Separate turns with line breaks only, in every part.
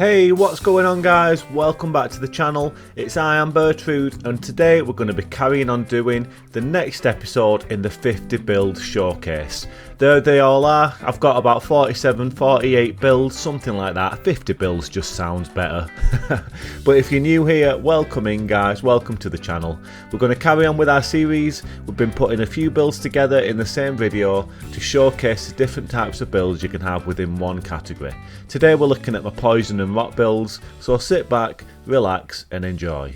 Hey, what's going on guys? Welcome back to the channel. It's I am Bertrude, and today we're going to be carrying on doing the next episode in the 50 build showcase. There they all are. I've got about 47, 48 builds, something like that. 50 builds just sounds better. But if you're new here, welcome in guys, welcome to the channel. We're going to carry on with our series. We've been putting a few builds together in the same video to showcase the different types of builds you can have within one category. Today we're looking at my poison and rot builds, so sit back, relax and enjoy.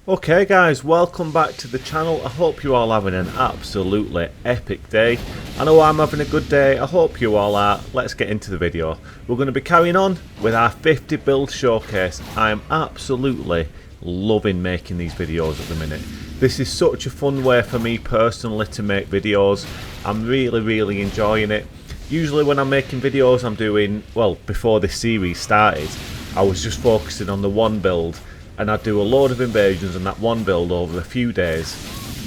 Okay guys, welcome back to the channel. I hope you're all having an absolutely epic day. I know I'm having a good day, I hope you all are. Let's get into the video. We're going to be carrying on with our 50 build showcase. I'm absolutely loving making these videos at the minute. This is such a fun way for me personally to make videos. I'm really enjoying it. Usually when I'm making videos I'm doing, well, before this series started, I was just focusing on the one build. And I'd do a load of invasions on that one build over a few days.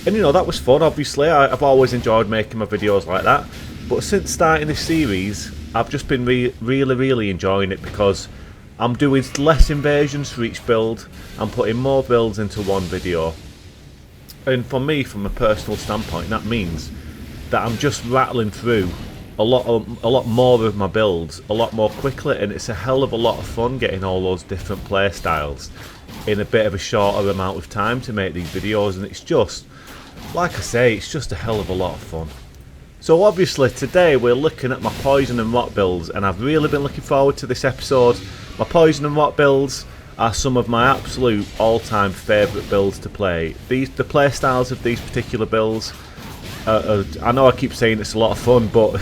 And you know, that was fun obviously. I've always enjoyed making my videos like that. But since starting this series, I've just been really enjoying it because I'm doing less invasions for each build. I'm putting more builds into one video. And for me, from a personal standpoint, that means that I'm just rattling through a lot more of my builds a lot more quickly, and it's a hell of a lot of fun getting all those different play styles in a bit of a shorter amount of time to make these videos, and it's just, like I say, it's just a hell of a lot of fun. So obviously today we're looking at my poison and rot builds, and I've really been looking forward to this episode. My poison and rot builds are some of my absolute all-time favourite builds to play. The play styles of these particular builds, I know I keep saying it's a lot of fun, but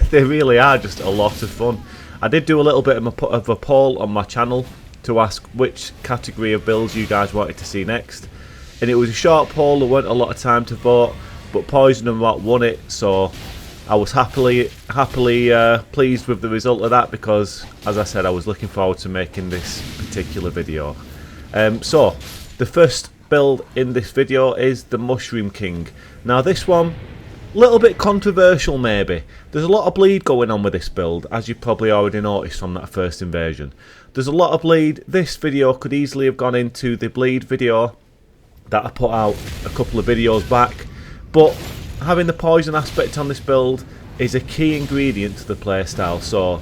they really are just a lot of fun. I did do a little bit of a poll on my channel to ask which category of builds you guys wanted to see next, and it was a short poll. There weren't a lot of time to vote, but poison and rot won it, so I was happily pleased with the result of that, because as I said, I was looking forward to making this particular video. So the first build in this video is the Mushroom King. Now this one, a little bit controversial maybe. There's a lot of bleed going on with this build, as you probably already noticed from that first invasion. There's a lot of bleed. This video could easily have gone into the bleed video that I put out a couple of videos back, but having the poison aspect on this build is a key ingredient to the playstyle, so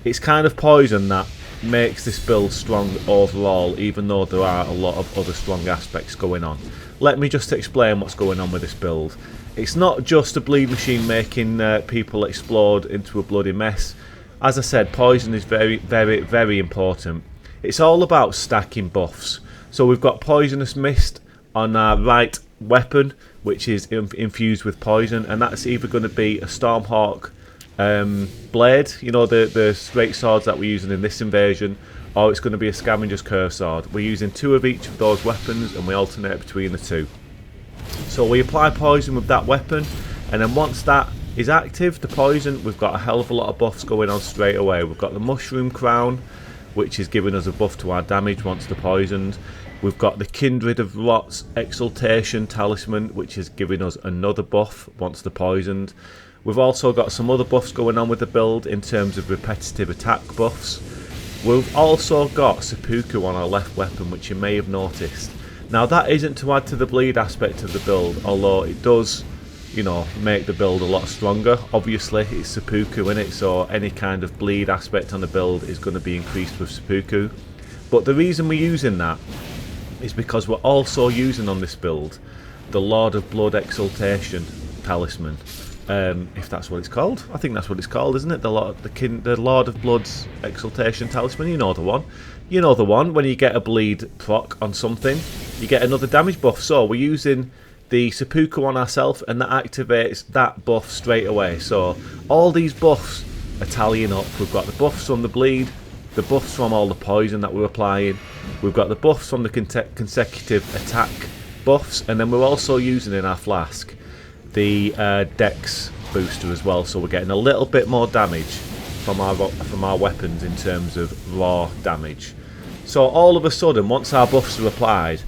it's kind of poison that makes this build strong overall, even though there are a lot of other strong aspects going on. Let me just explain what's going on with this build. It's not just a bleed machine making people explode into a bloody mess. As I said, poison is very important. It's all about stacking buffs. So we've got Poisonous Mist on our right weapon, which is infused with poison, and that's either going to be a Stormhawk blade, you know, the straight swords that we're using in this invasion, or it's going to be a Scavenger's Curse sword. We're using two of each of those weapons and we alternate between the two. So we apply poison with that weapon, and then once that is active, the poison, we've got a hell of a lot of buffs going on straight away. We've got the Mushroom Crown, which is giving us a buff to our damage once they're poisoned. We've got the Kindred of Rot's Exaltation Talisman, which is giving us another buff once they're poisoned. We've also got some other buffs going on with the build in terms of repetitive attack buffs. We've also got Seppuku on our left weapon, which you may have noticed. Now that isn't to add to the bleed aspect of the build, although it does, you know, make the build a lot stronger. Obviously it's Seppuku in it, so any kind of bleed aspect on the build is going to be increased with Seppuku. But the reason we're using that is because we're also using on this build the Lord of Blood Exaltation Talisman. If that's what it's called. I think that's what it's called, isn't it? The Lord of Blood's Exaltation Talisman. You know the one. You know the one when you get a bleed proc on something, you get another damage buff. So we're using the seppuku on ourselves, and that activates that buff straight away. So all these buffs are tallying up. We've got the buffs from the bleed, the buffs from all the poison that we're applying, we've got the buffs from the consecutive attack buffs, and then we're also using in our flask the dex booster as well, so we're getting a little bit more damage from our weapons in terms of raw damage. So all of a sudden, once our buffs are applied,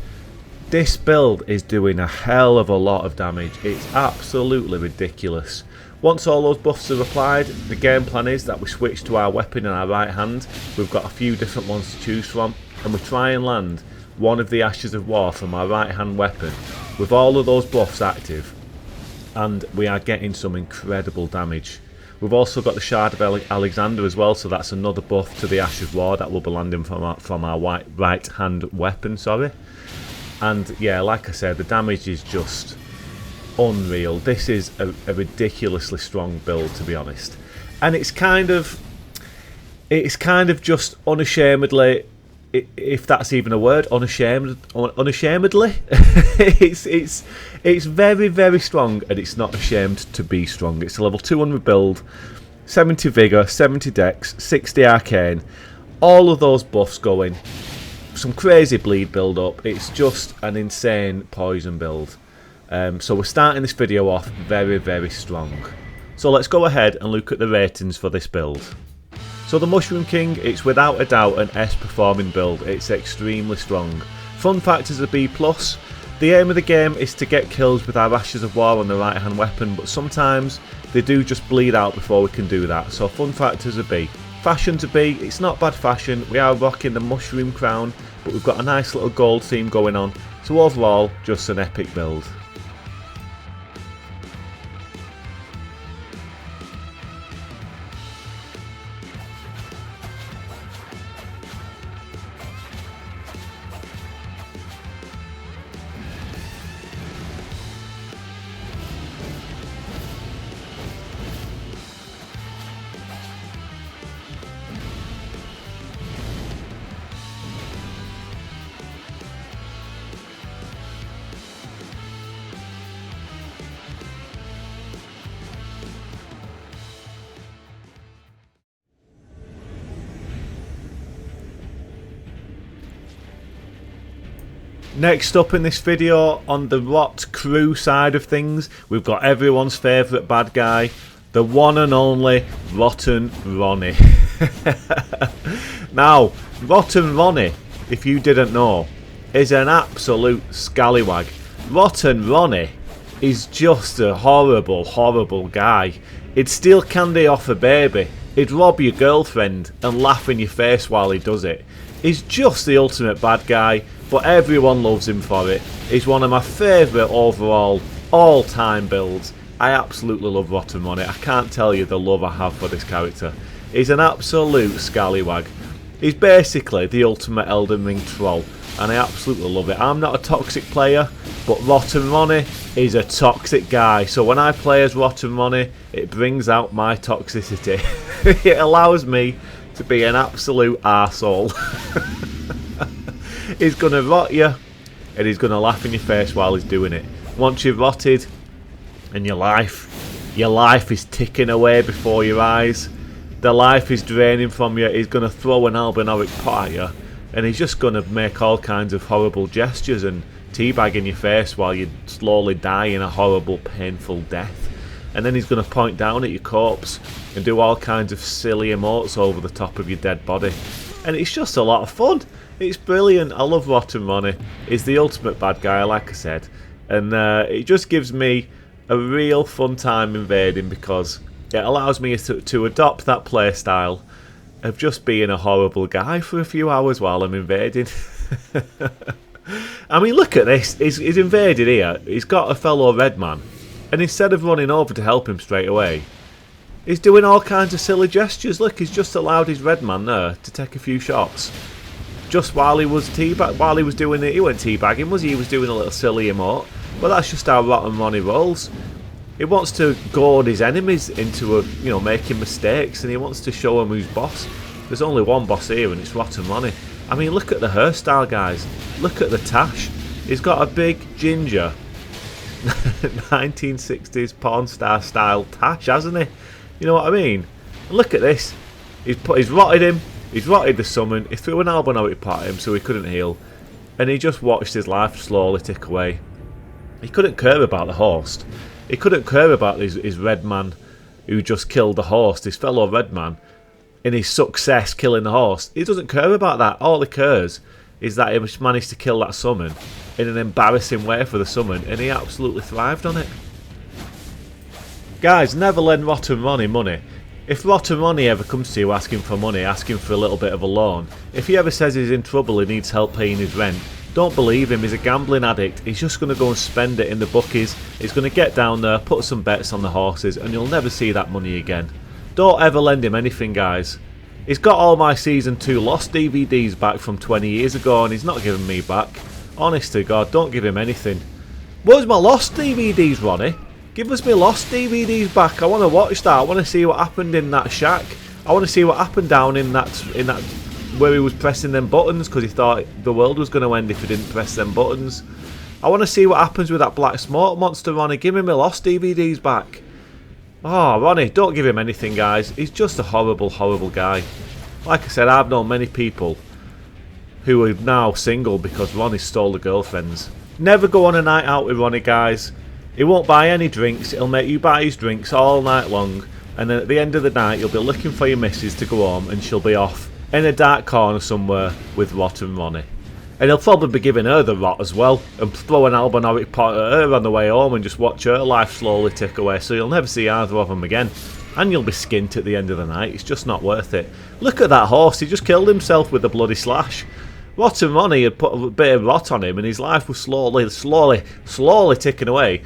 this build is doing a hell of a lot of damage. It's absolutely ridiculous. Once all those buffs are applied, the game plan is that we switch to our weapon in our right hand. We've got a few different ones to choose from, and we try and land one of the Ashes of War from our right hand weapon with all of those buffs active, and we are getting some incredible damage. We've also got the Shard of Alexander as well, so that's another buff to the Ash of War that will be landing from our right hand weapon, sorry. And yeah, like I said, the damage is just unreal. This is a ridiculously strong build, to be honest, and it's kind of just unashamedly, if that's even a word, unashamedly it's very, very strong, and it's not ashamed to be strong. It's a level 200 build, 70 vigor, 70 dex, 60 arcane, all of those buffs going, some crazy bleed build up. It's just an insane poison build. So we're starting this video off very, very strong. So let's go ahead and look at the ratings for this build. So the Mushroom King, it's without a doubt an S performing build. It's extremely strong. Fun factors are B+. The aim of the game is to get kills with our Ashes of War on the right hand weapon, but sometimes they do just bleed out before we can do that. So fun factors are B. Fashion to B, it's not bad fashion. We are rocking the mushroom crown, but we've got a nice little gold theme going on. So overall, just an epic build. Next up in this video, on the Rot crew side of things, we've got everyone's favourite bad guy, the one and only Rotten Ronnie. Now, Rotten Ronnie, if you didn't know, is an absolute scallywag. Rotten Ronnie is just a horrible, horrible guy. He'd steal candy off a baby, he'd rob your girlfriend and laugh in your face while he does it. He's just the ultimate bad guy, but everyone loves him for it. He's one of my favourite overall all-time builds. I absolutely love Rotten Ronnie. I can't tell you the love I have for this character. He's an absolute scallywag. He's basically the ultimate Elden Ring troll, and I absolutely love it. I'm not a toxic player, but Rotten Ronnie is a toxic guy. So when I play as Rotten Ronnie, it brings out my toxicity. It allows me to be an absolute arsehole. He's going to rot you, and he's going to laugh in your face while he's doing it. Once you've rotted, and your life is ticking away before your eyes, the life is draining from you, he's going to throw an albinoric pot at you, and he's just going to make all kinds of horrible gestures and teabag in your face while you slowly die in a horrible, painful death. And then he's going to point down at your corpse and do all kinds of silly emotes over the top of your dead body. And it's just a lot of fun. It's brilliant. I love Rotten Ronnie. He's the ultimate bad guy, like I said. And it just gives me a real fun time invading, because it allows me to adopt that playstyle of just being a horrible guy for a few hours while I'm invading. I mean, look at this. He's invaded here. He's got a fellow red man. And instead of running over to help him straight away, he's doing all kinds of silly gestures. Look, he's just allowed his red man there to take a few shots. Just while he was doing it, he weren't teabagging, was he? He was doing a little silly emote. But that's just how Rotten Ronnie rolls. He wants to goad his enemies into making mistakes, and he wants to show them who's boss. There's only one boss here, and it's Rotten Ronnie. I mean, look at the hairstyle, guys. Look at the tash. He's got a big ginger 1960s porn star style tash, hasn't he? You know what I mean? And look at this. He's rotted him. He's rotted the summon. He threw an albinotic pot at him so he couldn't heal. And he just watched his life slowly tick away. He couldn't care about the host. He couldn't care about his red man who just killed the host, his fellow red man, in his success killing the host. He doesn't care about that. All he cares is that he managed to kill that summon in an embarrassing way for the summon, and he absolutely thrived on it. Guys, never lend Rotten Ronnie money. If Rotten Ronnie ever comes to you asking for money, asking for a little bit of a loan, if he ever says he's in trouble and needs help paying his rent, don't believe him. He's a gambling addict. He's just going to go and spend it in the bookies. He's going to get down there, put some bets on the horses, and you'll never see that money again. Don't ever lend him anything, guys. He's got all my Season 2 Lost DVDs back from 20 years ago, and he's not giving me back. Honest to God, don't give him anything. Where's my Lost DVDs, Ronnie? Give us my Lost DVDs back. I want to watch that. I want to see what happened in that shack. I want to see what happened down in that where he was pressing them buttons because he thought the world was going to end if he didn't press them buttons. I want to see what happens with that black smoke monster, Ronnie. Give him my Lost DVDs back. Oh, Ronnie, don't give him anything, guys. He's just a horrible, horrible guy. Like I said, I've known many people who are now single because Ronnie stole the girlfriends. Never go on a night out with Ronnie, guys. He won't buy any drinks. He'll make you buy his drinks all night long. And then at the end of the night, you'll be looking for your missus to go home and she'll be off in a dark corner somewhere with Rotten Ronnie. And he'll probably be giving her the rot as well and throw an albinotic pot at her on the way home and just watch her life slowly tick away, so you'll never see either of them again. And you'll be skint at the end of the night. It's just not worth it. Look at that horse. He just killed himself with a bloody slash. Rotten Ronnie had put a bit of rot on him and his life was slowly ticking away.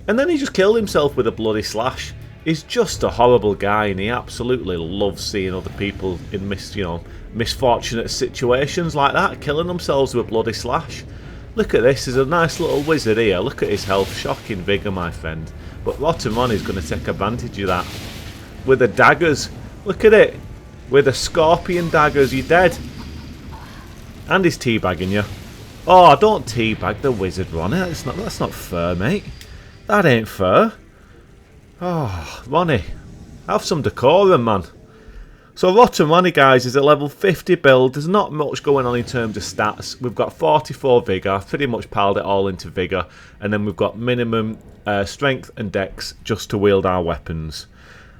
And then he just killed himself with a bloody slash. He's just a horrible guy and he absolutely loves seeing other people in misfortunate situations like that, killing themselves with a bloody slash. Look at this, there's a nice little wizard here. Look at his health, shocking vigour, my friend. But Rotten Ronnie's going to take advantage of that. With the daggers, look at it. With the scorpion daggers, you're dead. And he's teabagging you. Oh, don't teabag the wizard, Ronnie. That's not fair, mate. That ain't fair. Oh, Ronnie, have some decorum, man. So Rotten Ronnie, guys, is a level 50 build. There's not much going on in terms of stats. We've got 44 vigour. I've pretty much piled it all into vigour. And then we've got minimum strength and dex just to wield our weapons.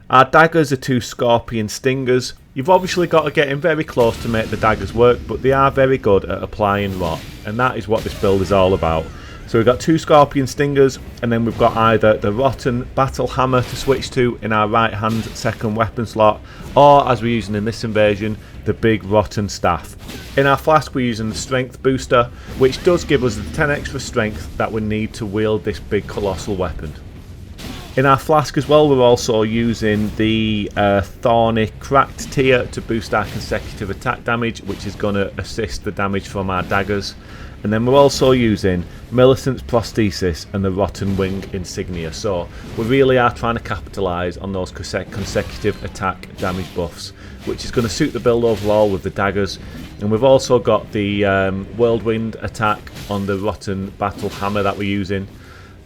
Our daggers are 2 scorpion stingers. You've obviously got to get in very close to make the daggers work, but they are very good at applying rot. And that is what this build is all about. So we've got 2 scorpion stingers, and then we've got either the rotten battle hammer to switch to in our right hand second weapon slot, or as we're using in this invasion, the big rotten staff. In our flask we're using the strength booster, which does give us the 10 extra strength that we need to wield this big colossal weapon. In our flask as well, we're also using the thorny cracked tier to boost our consecutive attack damage, which is going to assist the damage from our daggers. And then we're also using Millicent's prosthesis and the rotten wing insignia. So we really are trying to capitalise on those consecutive attack damage buffs, which is going to suit the build overall with the daggers. And we've also got the whirlwind attack on the rotten battle hammer that we're using.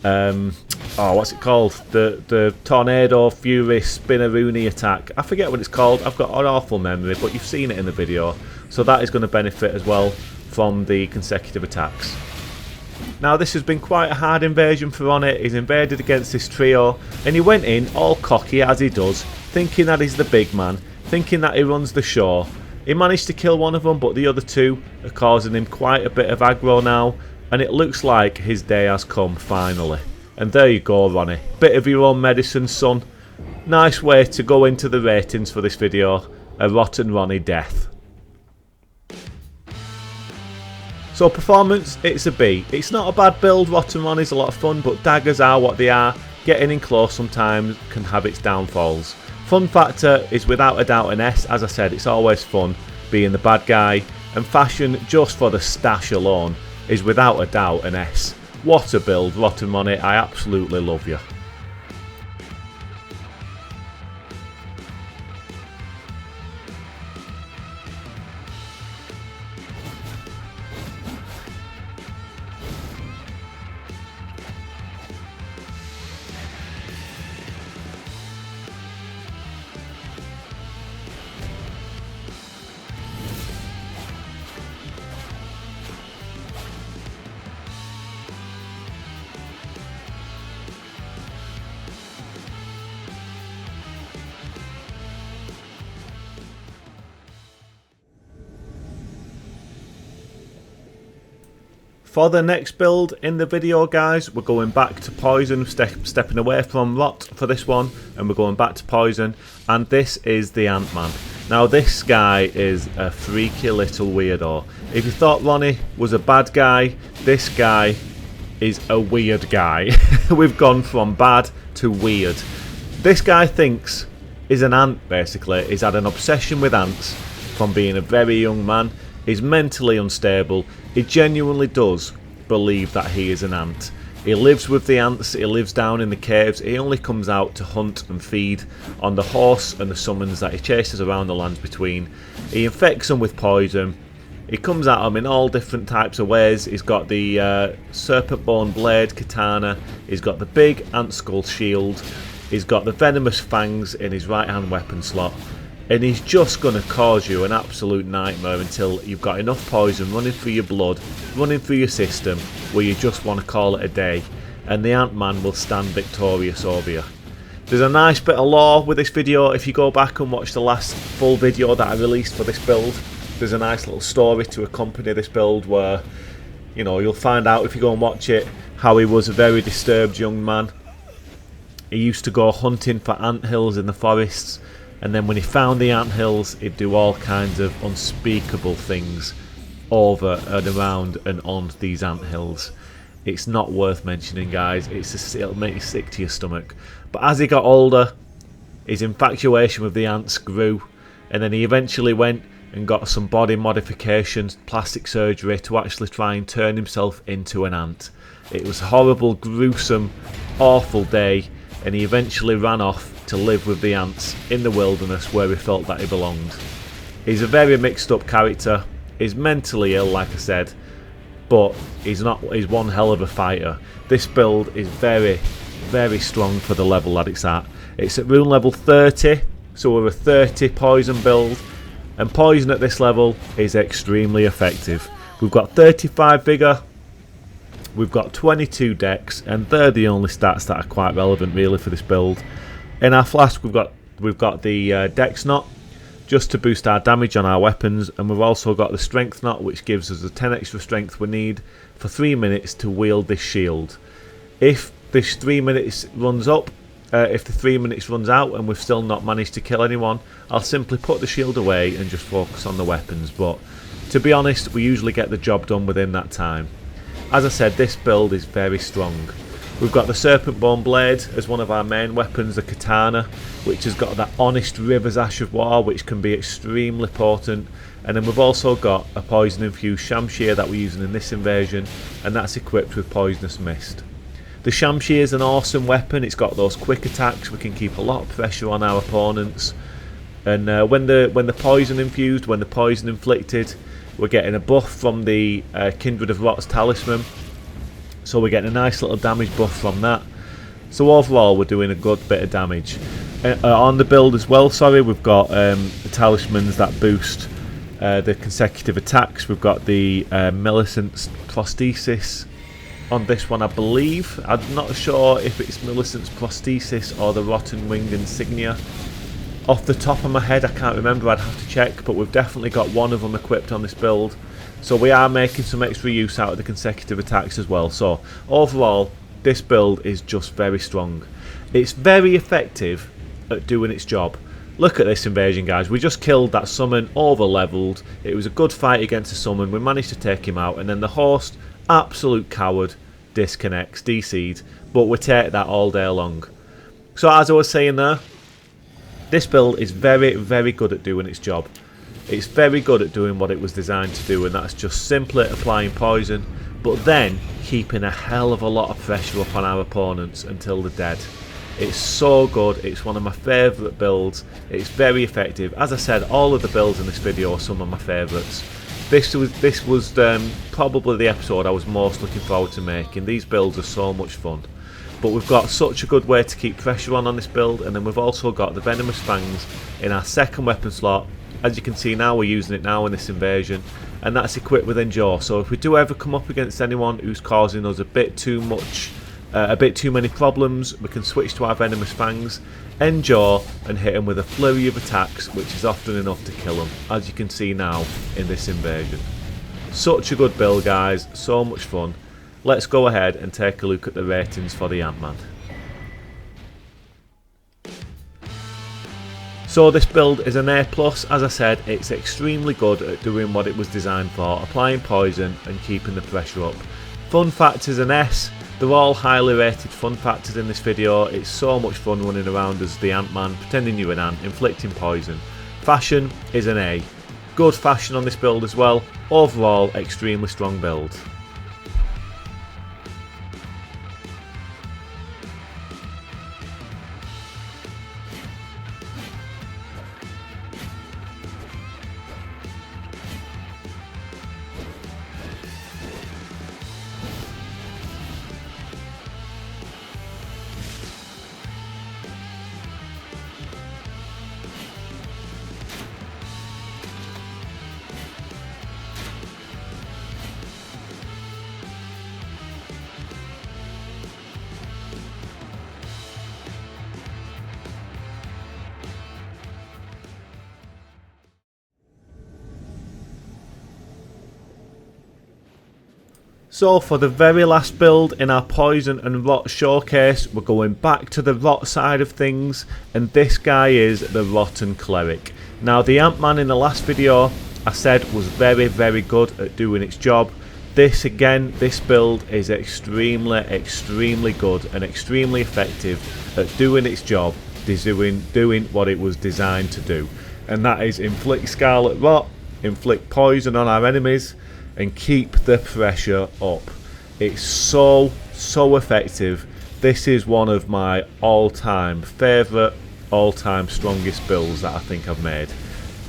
What's it called? The tornado fury spinneroonie attack. I forget what it's called. I've got an awful memory, but you've seen it in the video. So that is going to benefit as well from the consecutive attacks. Now this has been quite a hard invasion for Ronnie. He's invaded against this trio and he went in all cocky as he does, thinking that he's the big man, thinking that he runs the show. He managed to kill one of them, but the other 2 are causing him quite a bit of aggro now, and it looks like his day has come finally. And there you go, Ronnie. Bit of your own medicine, son. Nice way to go into the ratings for this video. A Rotten Ronnie death. So performance, it's a B. It's not a bad build. Rotten Ronnie's a lot of fun, but daggers are what they are. Getting in close sometimes can have its downfalls. Fun factor is without a doubt an S. As I said, it's always fun being the bad guy. And fashion, just for the stash alone, is without a doubt an S. What a build, Rotten Ronnie. I absolutely love you. For the next build in the video, guys, we're going back to poison, stepping away from rot for this one, and we're going back to poison, and this is the Ant-Man. Now this guy is a freaky little weirdo. If you thought Ronnie was a bad guy, this guy is a weird guy. We've gone from bad to weird. This guy thinks he's an ant, basically. He's had an obsession with ants from being a very young man. He's mentally unstable. He genuinely does believe that he is an ant. He lives with the ants, he lives down in the caves, he only comes out to hunt and feed on the horse and the summons that he chases around the lands between. He infects them with poison. He comes at them in all different types of ways. He's got the serpent bone blade katana, he's got the big ant skull shield, he's got the venomous fangs in his right hand weapon slot. And he's just going to cause you an absolute nightmare until you've got enough poison running through your blood, running through your system, where you just want to call it a day. And the Ant-Man will stand victorious over you. There's a nice bit of lore with this video. If you go back and watch the last full video that I released for this build, there's a nice little story to accompany this build where, you know, you'll find out if you go and watch it, how he was a very disturbed young man. He used to go hunting for anthills in the forests. And then when he found the anthills, he'd do all kinds of unspeakable things over and around and on these anthills. It's not worth mentioning, guys. It'll make you sick to your stomach. But as he got older, his infatuation with the ants grew. And then he eventually went and got some body modifications, plastic surgery, to actually try and turn himself into an ant. It was a horrible, gruesome, awful day. And he eventually ran off to live with the ants in the wilderness where he felt that he belonged. He's a very mixed up character. He's mentally ill, like I said, but he's one hell of a fighter. This build is very, very strong for the level that it's at. It's at rune level 30, so we're a 30 poison build, and poison at this level is extremely effective. We've got 35 vigor. We've got 22 dex, and they're the only stats that are quite relevant really for this build. In our flask we've got the dex knot, just to boost our damage on our weapons, and we've also got the strength knot, which gives us the 10 extra strength we need for 3 minutes to wield this shield. If this 3 minutes runs up, if the 3 minutes runs out and we've still not managed to kill anyone, I'll simply put the shield away and just focus on the weapons. But to be honest, we usually get the job done within that time. As I said, this build is very strong. We've got the serpent bone blade as one of our main weapons, the katana, which has got that honest river's ash of war, which can be extremely potent. And then we've also got a poison infused shamshir that we're using in this invasion, and that's equipped with poisonous mist. The shamshir is an awesome weapon. It's got those quick attacks. We can keep a lot of pressure on our opponents. And when the poison infused, when the poison inflicted, we're getting a buff from the Kindred of Rot's talisman, so we're getting a nice little damage buff from that. So overall we're doing a good bit of damage. On the build as well, sorry, we've got the talismans that boost the consecutive attacks. We've got the Millicent's prosthesis on this one, I believe. I'm not sure if it's Millicent's prosthesis or the Rotten Wing insignia. Off the top of my head, I can't remember, I'd have to check, but we've definitely got one of them equipped on this build. So we are making some extra use out of the consecutive attacks as well. So overall, this build is just very strong. It's very effective at doing its job. Look at this invasion, guys. We just killed that summon, over leveled. It was a good fight against the summon. We managed to take him out, and then the host, absolute coward, disconnects, DC'd, but we take that all day long. So as I was saying there, this build is very, very good at doing its job. It's very good at doing what it was designed to do, and that's just simply applying poison, but then keeping a hell of a lot of pressure up on our opponents until they're dead. It's so good. It's one of my favourite builds. It's very effective. As I said, all of the builds in this video are some of my favourites. This was probably the episode I was most looking forward to making. These builds are so much fun. But we've got such a good way to keep pressure on this build, and then we've also got the venomous fangs in our second weapon slot. As you can see now, we're using it now in this invasion, and that's equipped with Endure. So if we do ever come up against anyone who's causing us a bit too many problems, we can switch to our venomous fangs, Endure, and hit them with a flurry of attacks, which is often enough to kill them, as you can see now in this invasion. Such a good build, guys, so much fun. Let's go ahead and take a look at the ratings for the Ant-Man. So this build is an A+, as I said. It's extremely good at doing what it was designed for, applying poison and keeping the pressure up. Fun factors an S. They're all highly rated fun factors in this video. It's so much fun running around as the Ant-Man, pretending you're an ant, inflicting poison. Fashion is an A. Good fashion on this build as well. Overall, extremely strong build. So for the very last build in our poison and rot showcase, we're going back to the rot side of things, and this guy is the rotten cleric. Now the Ant-Man in the last video I said was very good at doing its job. This build is extremely good and extremely effective at doing its job, doing what it was designed to do, and that is inflict scarlet rot, inflict poison on our enemies, and keep the pressure up. It's so effective. This is one of my all-time favourite, all-time strongest builds that I think I've made.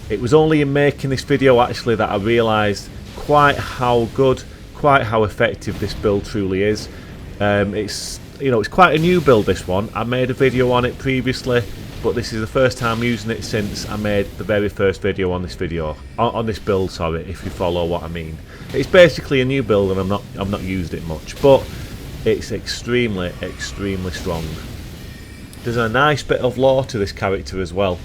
It was only in making this video actually that I realised quite how good, quite how effective this build truly is. It's quite a new build, this one. I made a video on it previously, but this is the first time using it since I made the very first video on this build, sorry, if you follow what I mean. It's basically a new build and I've not used it much, but it's extremely strong. There's a nice bit of lore to this character as well.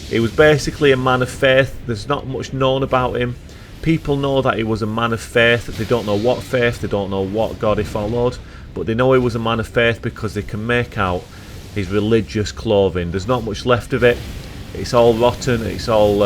He was basically a man of faith. There's not much known about him. People know that he was a man of faith. They don't know what faith, they don't know what god he followed, but they know he was a man of faith because they can make out his religious clothing. There's not much left of it. It's all rotten. It's all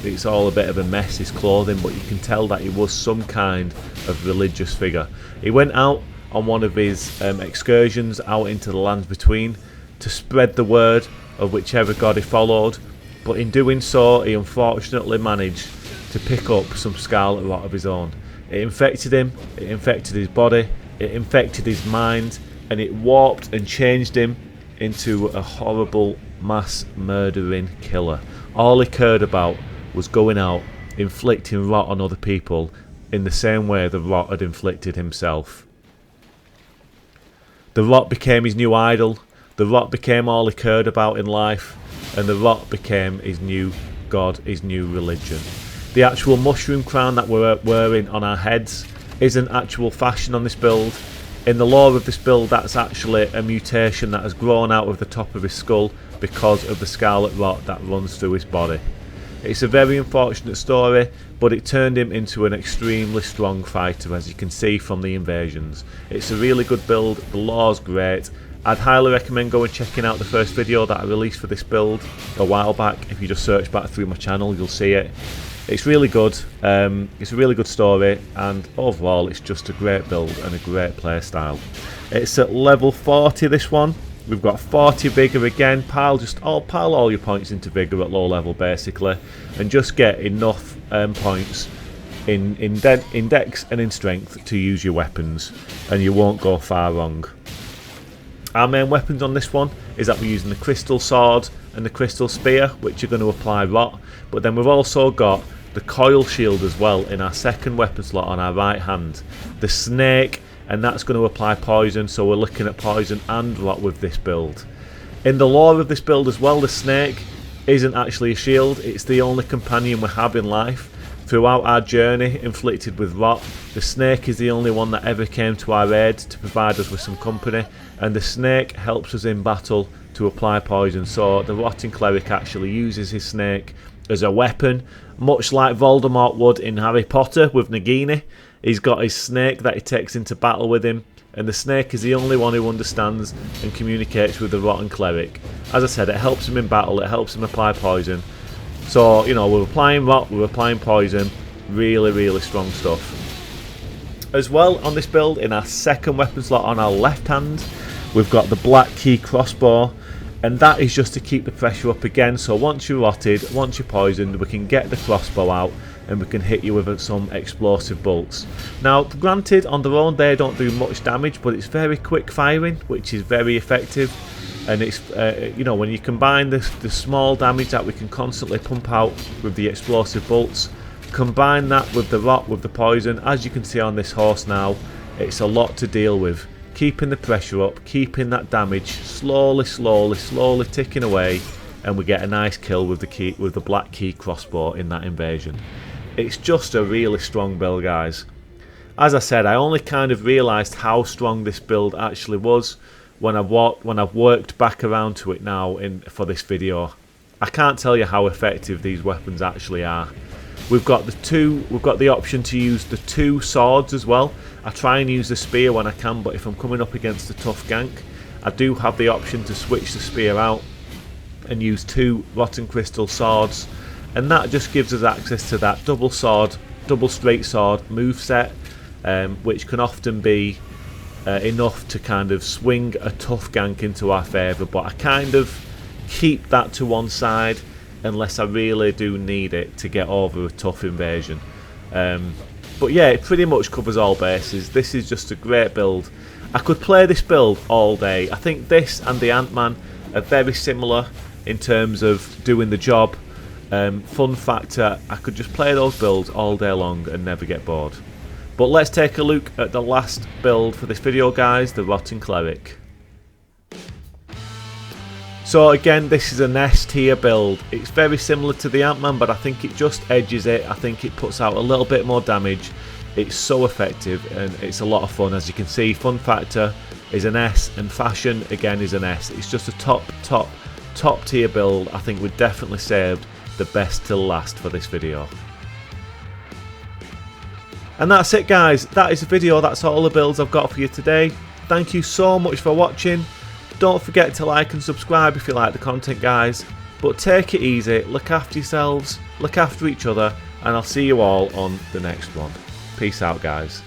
it's all a bit of a mess, his clothing, but you can tell that he was some kind of religious figure. He went out on one of his excursions out into the lands between to spread the word of whichever god he followed, but in doing so he unfortunately managed to pick up some scarlet rot of his own. It infected him, it infected his body, it infected his mind, and it warped and changed him into a horrible mass murdering killer. All he cared about was going out, inflicting rot on other people in the same way the rot had inflicted himself. The rot became his new idol, the rot became all he cared about in life, and the rot became his new god, his new religion. The actual mushroom crown that we're wearing on our heads isn't actual fashion on this build. In the lore of this build, that's actually a mutation that has grown out of the top of his skull because of the scarlet rot that runs through his body. It's a very unfortunate story, but it turned him into an extremely strong fighter, as you can see from the invasions. It's a really good build, the lore's great. I'd highly recommend going and checking out the first video that I released for this build a while back. If you just search back through my channel, you'll see it. It's really good, it's a really good story, and overall it's just a great build and a great play style. It's at level 40, this one. We've got 40 vigour again. Pile all your points into vigour at low level basically, and just get enough points in dex and in strength to use your weapons, and you won't go far wrong. Our main weapons on this one is that we're using the crystal sword and the crystal spear, which are going to apply rot, but then we've also got the coil shield as well in our second weapon slot on our right hand. The snake, and that's going to apply poison, so we're looking at poison and rot with this build. In the lore of this build as well, the snake isn't actually a shield, it's the only companion we have in life. Throughout our journey inflicted with rot, the snake is the only one that ever came to our aid to provide us with some company, and the snake helps us in battle to apply poison. So the rotting cleric actually uses his snake as a weapon, much like Voldemort would in Harry Potter with Nagini. He's got his snake that he takes into battle with him, and the snake is the only one who understands and communicates with the rotten cleric. As I said, it helps him in battle, it helps him apply poison. So, you know, we're applying rot, we're applying poison, really, really strong stuff. As well, on this build, in our second weapon slot on our left hand, we've got the black key crossbow, and that is just to keep the pressure up again. So once you're rotted, once you're poisoned, we can get the crossbow out and we can hit you with some explosive bolts. Now, granted, on their own they don't do much damage, but it's very quick firing, which is very effective. And it's you know, when you combine the small damage that we can constantly pump out with the explosive bolts, combine that with the rot, with the poison, as you can see on this horse now, it's a lot to deal with. Keeping the pressure up, keeping that damage slowly ticking away, and we get a nice kill with the black key crossbow in that invasion. It's just a really strong build, guys. As I said, I only kind of realised how strong this build actually was when I've worked back around to it now for this video. I can't tell you how effective these weapons actually are. We've got the option to use the 2 swords as well. I try and use the spear when I can, but if I'm coming up against a tough gank, I do have the option to switch the spear out and use 2 rotten crystal swords, and that just gives us access to that double straight sword moveset, which can often be enough to kind of swing a tough gank into our favour, but I kind of keep that to one side unless I really do need it to get over a tough invasion. But yeah, it pretty much covers all bases. This is just a great build. I could play this build all day. I think this and the Ant-Man are very similar in terms of doing the job. Fun factor, I could just play those builds all day long and never get bored. But let's take a look at the last build for this video, guys, the Rotten Cleric. So again, this is an S tier build. It's very similar to the Ant-Man, but I think it just edges it. I think it puts out a little bit more damage. It's so effective and it's a lot of fun. As you can see, fun factor is an S and fashion again is an S. It's just a top tier build. I think we definitely saved the best till last for this video. And that's it, guys. That is the video. That's all the builds I've got for you today. Thank you so much for watching. Don't forget to like and subscribe if you like the content, guys. But take it easy, look after yourselves, look after each other, and I'll see you all on the next one. Peace out, guys.